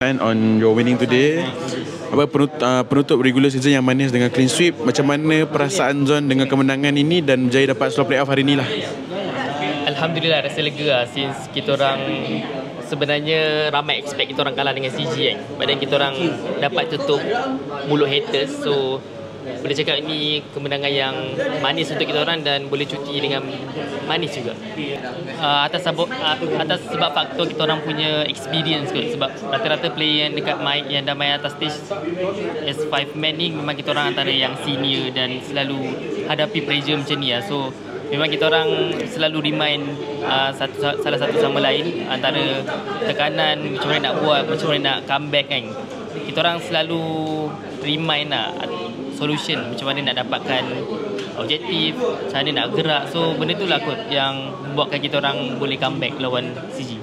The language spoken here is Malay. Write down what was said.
On your winning today, apa penutup regular season yang manis dengan clean sweep, macam mana perasaan Zon dengan kemenangan ini dan berjaya dapat slot playoff hari ni lah? Alhamdulillah, rasa lega lah, since kita orang sebenarnya ramai expect kita orang kalah dengan CG kan, padahal kita orang dapat tutup mulut haters. So boleh cakap ini kemenangan yang manis untuk kita orang dan boleh cuti dengan manis juga. Atas sebab faktor kita orang punya experience kot. Sebab rata-rata player yang dekat mic, yang dah main atas stage as 5 man ni, memang kita orang antara yang senior dan selalu hadapi pressure macam ni lah. So memang kita orang selalu remind salah satu sama lain antara tekanan, macam mana nak buat, macam mana nak comeback kan. Kita orang selalu remind lah solution, macam mana nak dapatkan objektif, macam mana nak gerak. So benda tu lah kot yang membuatkan kita orang boleh comeback lawan CG.